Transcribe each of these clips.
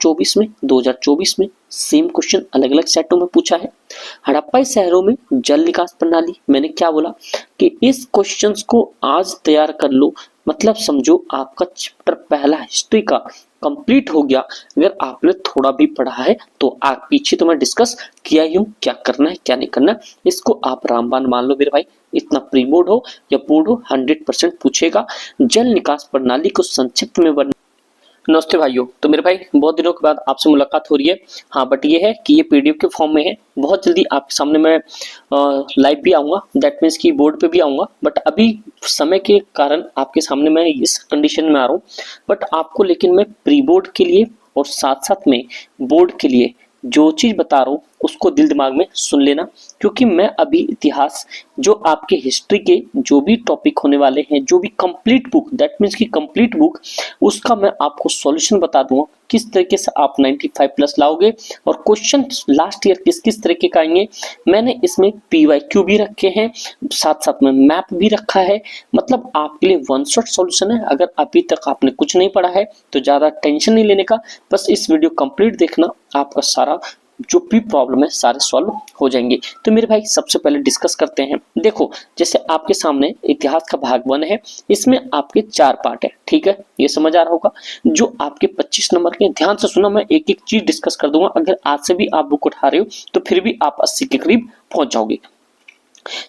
2024 में 2024 में same question अलग अलग सेटों में पूछा है। हड़प्पाई शहरों में जल निकास प्रणाली, मैंने क्या बोला कि इस क्वेश्चंस को आज तैयार कर लो, मतलब समझो आपका चैप्टर पहला हिस्ट्री का कंप्लीट हो गया। अगर आपने थोड़ा भी पढ़ा है तो आप पीछे तो मैं डिस्कस किया ही हूं, क्या करना है क्या नहीं करना, इसको आप रामबाण मान लो मेरे भाई। इतना प्री बोर्ड हो या बोर्ड हो 100% पूछेगा। जल निकास प्रणाली को संक्षिप्त में वर्णन। नमस्ते भाइयों, तो मेरे भाई बहुत दिनों के बाद आपसे मुलाकात हो रही है। हाँ, बट ये है कि ये पीडीएफ के फॉर्म में है। बहुत जल्दी आपके सामने मैं लाइव भी आऊँगा, दैट मीन्स कि बोर्ड पे भी आऊँगा। बट अभी समय के कारण आपके सामने मैं इस कंडीशन में आ रहा हूँ। बट आपको लेकिन मैं प्री बोर्ड के लिए और साथ साथ में बोर्ड के लिए जो चीज़ बता रहा हूँ उसको दिल दिमाग में सुन लेना, क्योंकि मैं अभी इतिहास जो आपके हिस्ट्री के जो भी टॉपिक होने वाले हैं, जो भी कंप्लीट बुक, दैट मीन्स की कंप्लीट बुक, उसका मैं आपको सॉल्यूशन बता दूंगा किस तरीके से आप 95 प्लस लाओगे और क्वेश्चन लास्ट ईयर किस किस तरीके का आएंगे। मैंने इसमें PYQ भी रखे हैं, साथ साथ में मैप भी रखा है। मतलब आपके लिए वन शॉट सॉल्यूशन है। अगर अभी तक आपने कुछ नहीं पढ़ा है तो ज़्यादा टेंशन नहीं लेने का, बस इस वीडियो कंप्लीट देखना, आपका सारा जो भी प्रॉब्लम है सारे सॉल्व हो जाएंगे। तो मेरे भाई सबसे पहले डिस्कस करते हैं। देखो, जैसे आपके सामने इतिहास का भाग 1 है, इसमें आपके 4 पार्ट है, ठीक है, ये समझ आ रहा होगा। जो आपके 25 नंबर के, ध्यान से सुना, मैं एक एक चीज डिस्कस कर दूंगा। अगर आज से भी आप बुक उठा रहे हो तो फिर भी आप 80 के करीब पहुंच जाओगे।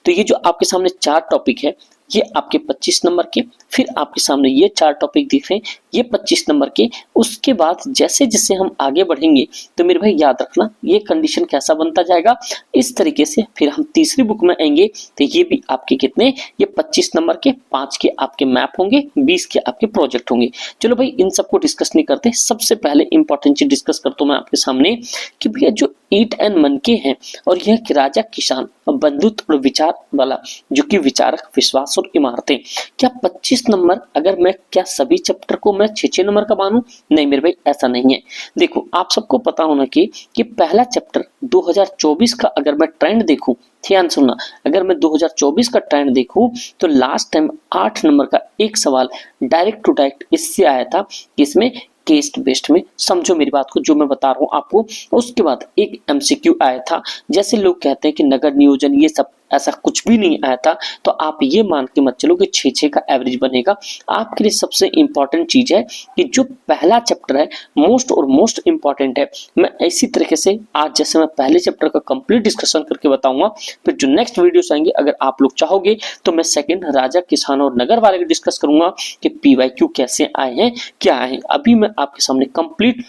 तो ये जो आपके सामने 4 टॉपिक है, ये आपके 25 नंबर के, फिर आपके सामने ये 4 टॉपिक दिख रहे हैं, ये 25 नंबर के। उसके बाद जैसे जैसे हम आगे बढ़ेंगे तो मेरे भाई याद रखना ये कंडीशन कैसा बनता जाएगा, इस तरीके से। फिर हम तीसरी बुक में आएंगे तो ये भी आपके कितने, ये 25 नंबर के 5 के आपके मैप होंगे, 20 के आपके प्रोजेक्ट होंगे। चलो भाई, इन सबको डिस्कस नहीं करते, सबसे पहले इंपॉर्टेंट चीज डिस्कस करता हूं मैं आपके सामने कि भैया जो ईट एंड मनके हैं और यह कि राजा किसान बंधुत्व और विचार वाला, जो कि विचारक, विश्वास और इमारतें, क्या 25 नंबर अगर मैं क्या सभी चैप्टर को मैं 6-6 नंबर का मानूं? नहीं मेरे भाई, ऐसा नहीं है। देखो, आप सबको पता होना कि पहला चैप्टर 2024 का अगर मैं ट्रेंड देखूं, ध्यान सुनना, अगर मैं 2024 का ट्रेंड देखूं तो लास्ट टाइम 8 नंबर का एक सवाल डायरेक्ट टू डायरेक्ट इससे आया था, इसमें केस बेस्ड में, समझो मेरी बात को जो मैं बता रहा हूं आपको। उसके बाद एक MCQ आया था, जैसे लोग कहते हैं कि नगर नियोजन ये सब, ऐसा कुछ भी नहीं आया था। तो आप ये मान के मत चलो कि 6-6 का एवरेज बनेगा। आपके लिए सबसे इंपॉर्टेंट चीज है कि जो पहला चैप्टर है मोस्ट और मोस्ट इंपॉर्टेंट है। मैं इसी तरीके से आज जैसे मैं पहले चैप्टर का कंप्लीट डिस्कशन करके बताऊंगा, फिर जो नेक्स्ट वीडियोस आएंगे अगर आप लोग चाहोगे तो मैं सेकंड राजा, किसान और नगर वाले को डिस्कस करूंगा कि PYQ कैसे आए हैं, क्या आए हैं। अभी मैं आपके सामने कंप्लीट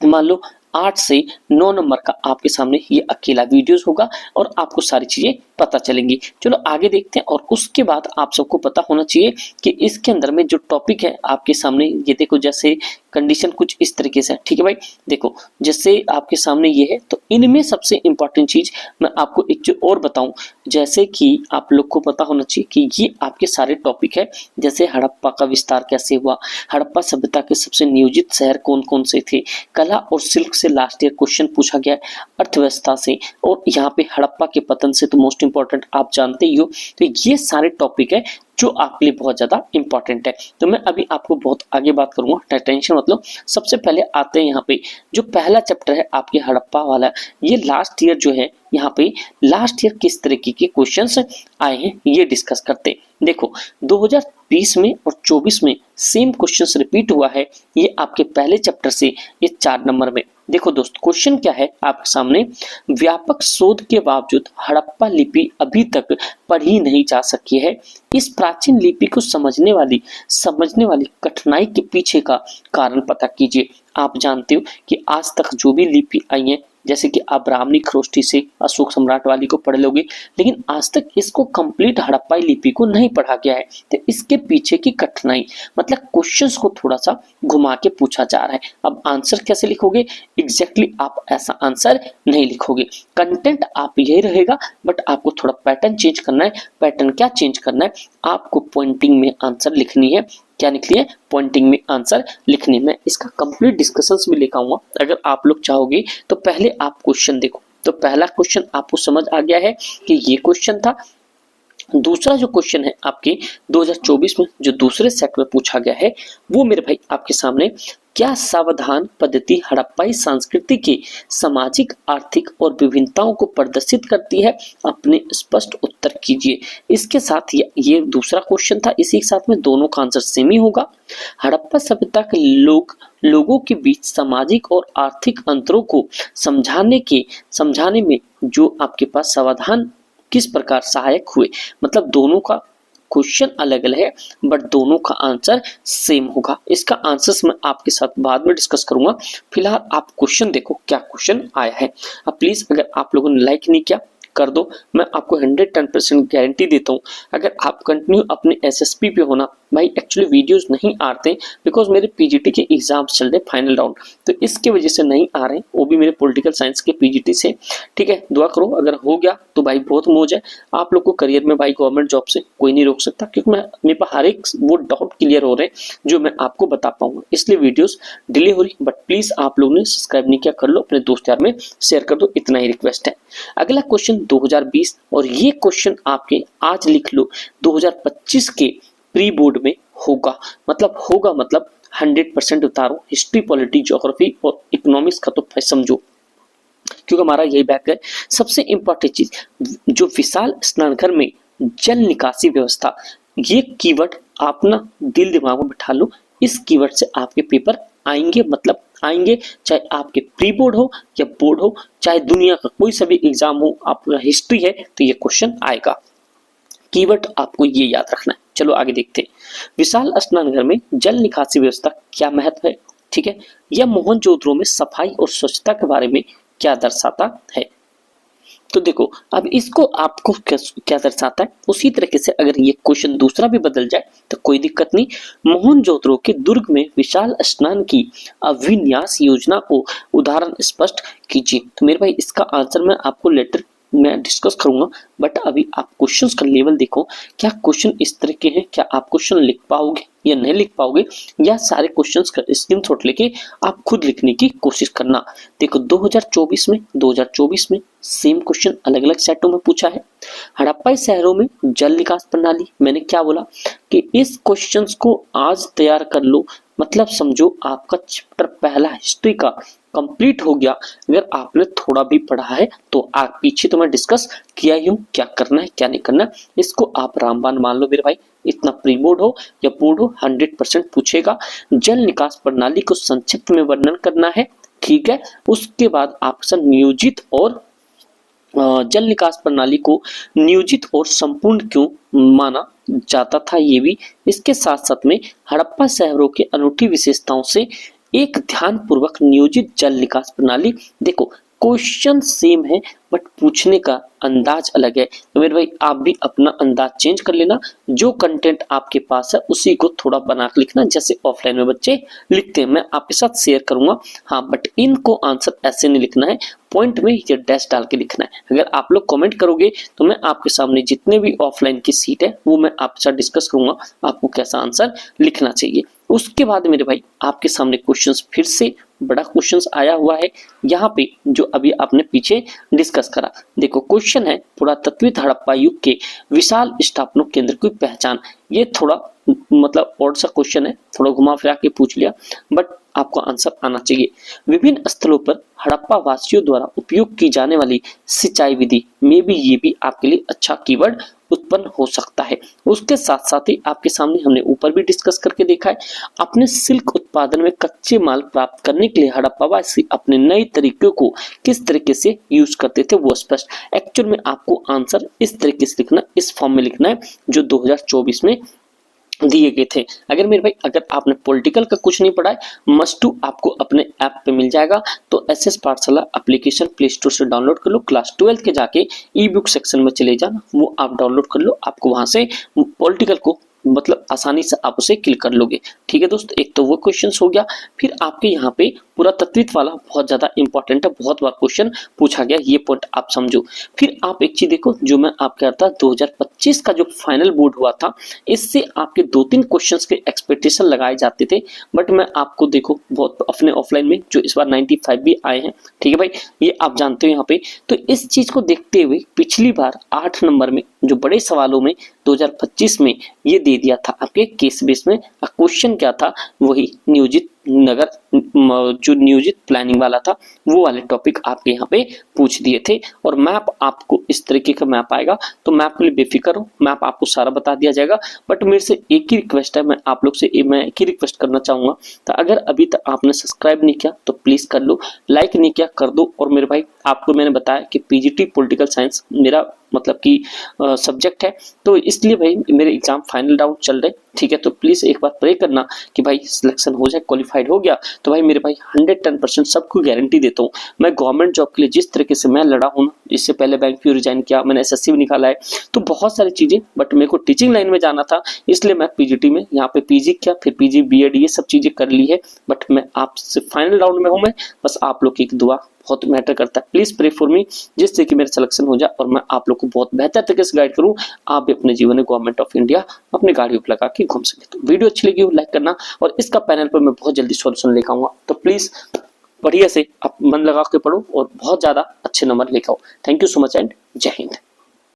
मान लो 8 से 9 नंबर का आपके सामने ये अकेला वीडियोस होगा और आपको सारी चीजें पता चलेंगी। चलो आगे देखते हैं। और उसके बाद आप सबको पता होना चाहिए कि इसके अंदर में जो टॉपिक है आपके सामने, ये देखो जैसे कंडीशन कुछ इस तरीके से है, ठीक है भाई। देखो जैसे आपके सामने ये है, तो इनमें सबसे इंपॉर्टेंट चीज मैं आपको एक चीज और बताऊं, जैसे कि आप लोग को पता होना चाहिए कि ये आपके सारे टॉपिक है। जैसे हड़प्पा का विस्तार कैसे हुआ, हड़प्पा सभ्यता के सबसे नियोजित शहर कौन कौन से थे, कला और सिल्क से लास्ट ईयर क्वेश्चन पूछा गया, अर्थव्यवस्था से, और यहाँ पे हड़प्पा के पतन से तो मोस्ट इंपॉर्टेंट आप जानते ही हो। तो ये सारे टॉपिक है जो आपके लिए बहुत ज्यादा इंपॉर्टेंट है। तो मैं अभी आपको बहुत आगे बात करूंगा, टेंशन मतलब। सबसे पहले आते हैं यहाँ पे जो पहला चैप्टर है आपके हड़प्पा वाला, ये लास्ट ईयर जो है, यहाँ पे लास्ट ईयर किस तरीके के क्वेश्चंस आए हैं ये डिस्कस करते। देखो 2020 में और 24 में सेम क्वेश्चंस रिपीट हुआ है, ये आपके पहले चैप्टर से ये 4 नंबर में। देखो दोस्त, क्वेश्चन क्या है आपके सामने, व्यापक शोध के बावजूद हड़प्पा लिपि अभी तक पढ़ी नहीं जा सकी है। इस प्राचीन लिपि को समझने वाली कठिनाई के पीछे का कारण पता कीजिए। आप जानते हो कि आज तक जो भी लिपि आई है, जैसे कि आप ब्राह्मणी खरोष्ठी से अशोक सम्राट वाली को पढ़ लोगे, लेकिन आज तक इसको कंप्लीट हड़प्पाई लिपि को नहीं पढ़ा गया है। तो इसके पीछे की कठिनाई, मतलब क्वेश्चंस को थोड़ा सा घुमा के पूछा जा रहा है। अब आंसर कैसे लिखोगे, एग्जैक्टली आप ऐसा आंसर नहीं लिखोगे, कंटेंट आप यही रहेगा, बट आपको थोड़ा पैटर्न चेंज करना है। पैटर्न क्या चेंज करना है, आपको पॉइंटिंग में आंसर लिखनी है। क्या लिखनी है, पॉइंटिंग में आंसर लिखनी। मैं इसका कंप्लीट डिस्कशंस भी लेकर आऊंगा अगर आप लोग चाहोगे। तो पहले आप क्वेश्चन देखो। तो पहला क्वेश्चन आपको समझ आ गया है कि ये क्वेश्चन था, दूसरा जो क्वेश्चन है आपके 2024 में जो दूसरे सेट में पूछा गया है वो मेरे भाई आपके सामने, क्या सावधान पद्धति हड़प्पाई संस्कृति के सामाजिक, आर्थिक और विभिन्नताओं को प्रदर्शित करती है? अपने स्पष्ट उत्तर कीजिए। इसके साथ ये दूसरा क्वेश्चन था, इसी के साथ में दोनों का आंसर सेम ही होगा। हड़प्पा सभ्यता के लोगों के बीच सामाजिक और आर्थिक अंतरों को समझाने में जो आपके पास सावधान किस प्रकार सहायक हुए? मतलब दोनों का क्वेश्चन अलग अलग है बट दोनों का आंसर सेम होगा। इसका आंसर्स मैं आपके साथ बाद में डिस्कस करूंगा। फिलहाल आप क्वेश्चन देखो क्या क्वेश्चन आया है। अब प्लीज अगर आप लोगों ने लाइक नहीं किया कर दो, मैं आपको 110% गारंटी देता हूँ अगर आप कंटिन्यू अपने एसएसपी पे होना। भाई एक्चुअली वीडियोस नहीं आते बिकॉज मेरे पीजीटी के एग्जाम्स चल रहे फाइनल राउंड, तो इसके वजह से नहीं आ रहे, वो भी मेरे पॉलिटिकल साइंस के पीजीटी से। ठीक है, दुआ करो अगर हो गया तो भाई बहुत मौज है। आप लोग को करियर में भाई गवर्नमेंट जॉब से कोई नहीं रोक सकता, क्योंकि मेरे पास हर एक वो डाउट क्लियर हो रहे हैं जो मैं आपको बता पाऊंगा, इसलिए वीडियोस डिले हो रही। बट प्लीज आप लोगों ने सब्सक्राइब नहीं किया कर लो, अपने दोस्त यार में शेयर कर दो, इतना ही रिक्वेस्ट है। अगला क्वेश्चन 2020, और ये क्वेश्चन आपके आज लिख लो 2025 के प्री बोर्ड में होगा। मतलब 100% उतारो। हिस्ट्री, पॉलिटी, ज्योग्राफी और इकोनॉमिक्स का तो समझो, क्योंकि हमारा यही बैक है। सबसे इंपॉर्टेंट चीज जो विशाल स्नानघर में जल निकासी व्यवस्था, ये कीवर्ड आप ना दिल दिमाग में बिठा लो। इस कीवर्ड से आपके पेपर आएंगे, मतलब आएंगे, चाहे आपके प्री बोर्ड हो या बोर्ड हो, चाहे दुनिया का कोई सा भी एग्जाम हो, आपका हिस्ट्री है तो ये क्वेश्चन आएगा। कीवर्ड आपको ये याद रखना है। चलो आगे देखते हैं। विशाल स्नानघर में जल निकासी व्यवस्था क्या महत्व है? ठीक है, यह मोहनजोदड़ो में सफाई और स्वच्छता के बारे में क्या दर्शाता है? तो देखो अब इसको आपको क्या दर्शाता है, उसी तरीके से अगर ये क्वेश्चन दूसरा भी बदल जाए तो कोई दिक्कत नहीं। मोहनजोदड़ो के दुर्ग में विशाल स्नान की अभिन्यास योजना को उदाहरण स्पष्ट कीजिए। तो मेरे भाई इसका आंसर मैं आपको लेटर मैं डिस्कस करूंगा, बट अभी आप क्वेश्चंस का लेवल देखो। क्या क्वेश्चन इस तरह के हैं, क्या आप क्वेश्चन लिख पाओगे या नहीं लिख पाओगे, या सारे क्वेश्चंस का स्क्रीनशॉट लेके आप खुद लिखने की कोशिश करना। देखो 2024 में सेम क्वेश्चन अलग अलग सेटों में पूछा है। हड़प्पाई शहरों में जल निकास प्रणाली, मैंने क्या बोला कि इस क्वेश्चंस को आज तैयार कर लो, मतलब समझो आपका चैप्टर पहला हिस्ट्री का कंप्लीट हो गया। अगर आपने थोड़ा भी पढ़ा है तो आप पीछे तो मैं डिस्कस किया ही हूं, क्या करना है क्या नहीं करना, इसको आप रामबाण मान लो मेरे भाई। इतना प्री बोर्ड हो या बोर्ड हो 100% पूछेगा। जल निकास प्रणाली को संक्षिप्त में वर्णन करना है, ठीक है। उसके बाद आपसे नियोजित और जल निकास प्रणाली को नियोजित और संपूर्ण क्यों माना जाता था, ये भी। इसके साथ साथ में हड़प्पा शहरों के अनूठी विशेषताओं से एक ध्यान पूर्वक नियोजित जल निकास प्रणाली। देखो क्वेश्चन सेम है बट पूछने का अंदाज अलग है, तो मेरे भाई आप भी अपना अंदाज चेंज कर लेना। जो कंटेंट आपके पास है उसी को थोड़ा बना के लिखना, जैसे ऑफलाइन में बच्चे लिखते हैं, मैं आपके साथ शेयर करूंगा। हाँ बट इनको आंसर ऐसे नहीं लिखना है, पॉइंट में ये डैश डाल के लिखना है। अगर आप लोग कमेंट करोगे तो मैं आपके सामने जितने भी ऑफलाइन की सीट है वो मैं आपके साथ डिस्कस करूंगा, आपको कैसा आंसर लिखना चाहिए। उसके बाद मेरे भाई आपके सामने क्वेश्चंस फिर से बड़ा क्वेश्चंस आया हुआ है यहाँ पे, जो अभी आपने पीछे डिस्कस करा। देखो क्वेश्चन है पुरातत्विक हड़प्पा युग के विशाल स्थापना केंद्र की पहचान। ये थोड़ा मतलब और सा क्वेश्चन है, थोड़ा घुमा फिरा के पूछ लिया बट आपको आंसर आना चाहिए। विभिन्न स्थलों पर हड़प्पा वासियों द्वारा उपयोग की जाने वाली सिंचाई विधि में भी ये भी आपके लिए अच्छा कीवर्ड उत्पन्न हो सकता है। उसके साथ साथ ही आपके सामने हमने ऊपर भी डिस्कस करके देखा है, अपने सिल्क उत्पादन में कच्चे माल प्राप्त करने के लिए हड़प्पावासी अपने नए तरीकों को किस तरीके से यूज करते थे वो स्पष्ट। एक्चुअल में आपको आंसर इस तरीके से लिखना, इस फॉर्म में लिखना है जो 2024 में दिए गए थे। अगर मेरे भाई अगर आपने पॉलिटिकल का कुछ नहीं पढ़ा है, मस्ट टू आपको अपने ऐप पे मिल जाएगा। तो एसएस पाठशाला एप्लीकेशन प्ले स्टोर से डाउनलोड कर लो, क्लास 12 के जाके ई बुक सेक्शन में चले जाना, वो आप डाउनलोड कर लो, आपको वहां से पॉलिटिकल को मतलब आसानी से आप उसे क्लिक कर लोगे। ठीक है दोस्त, एक तो वो क्वेश्चन हो गया। फिर आपके यहाँ पे पुरातत्विक वाला बहुत ज्यादा इंपॉर्टेंट है, बहुत बार क्वेश्चन पूछा गया, ये पॉइंट आप समझो। फिर आप एक चीज देखो, जो मैं आप कह रहा था 2025 का जो फाइनल बोर्ड हुआ था, इससे आपके 2-3 क्वेश्चंस के एक्सपेक्टेशन लगाए जाते थे, बट मैं आपको देखो बहुत अपने ऑफलाइन में जो इस बार 95 भी आए हैं, ठीक है भाई, ये आप जानते हो यहाँ पे। तो इस चीज को देखते हुए पिछली बार 8 नंबर में जो बड़े सवालों में 2025 में ये दे दिया था आपके केस बेस में। क्वेश्चन क्या था, वही नियोजित नगर जो नियोजित प्लानिंग वाला था वो वाले टॉपिक आपके यहाँ पे पूछ दिए थे। और मैप आपको इस तरीके का मैप आएगा, तो मैप के लिए बेफिक्र हो, मैप आपको सारा बता दिया जाएगा। बट मेरे से एक ही रिक्वेस्ट है, मैं आप लोग से मैं एक ही रिक्वेस्ट करना चाहूंगा, तो अगर अभी तक आपने सब्सक्राइब नहीं किया तो प्लीज कर लो, लाइक नहीं किया कर दो। और मेरे भाई आपको मैंने बताया कि पीजीटी पॉलिटिकल साइंस मेरा मतलब कि सब्जेक्ट है, तो इसलिए भाई मेरे एग्जाम फाइनल राउंड चल रहे, ठीक है। तो प्लीज एक बार प्रे करना कि भाई सिलेक्शन हो जाए, क्वालिफाइड हो गया तो भाई मेरे भाई 110% सबको गारंटी देता हूँ। मैं गवर्नमेंट जॉब के लिए जिस तरीके से मैं लड़ा हूँ, इससे पहले बैंक भी रिजाइन किया, मैंने एसएससी भी निकाला है, तो बहुत सारी चीजें, बट मेरे को टीचिंग लाइन में जाना था, इसलिए मैं पीजीटी में यहाँ पे पीजी किया, फिर पीजी बीएड ये सब चीजें कर ली है। बट मैं आपसे फाइनल राउंड में हूँ, मैं बस आप लोग की एक दुआ बहुत मैटर करता है। प्लीज प्रे फॉर मी, जिससे कि मेरा सिलेक्शन हो जाए और मैं आप लोग को बहुत बेहतर तरीके से गाइड करूं, आप भी अपने जीवन में गवर्नमेंट ऑफ इंडिया अपने गाड़ियों पर लगा के घूम सके। तो वीडियो अच्छी लगी हो लाइक करना, और इसका पैनल पर मैं बहुत जल्दी सॉल्यूशन लेकर आऊंगा, तो प्लीज बढ़िया से आप मन लगा के पढ़ो और बहुत ज्यादा अच्छे नंबर लेकर आओ। Thank you so much and जय हिंद।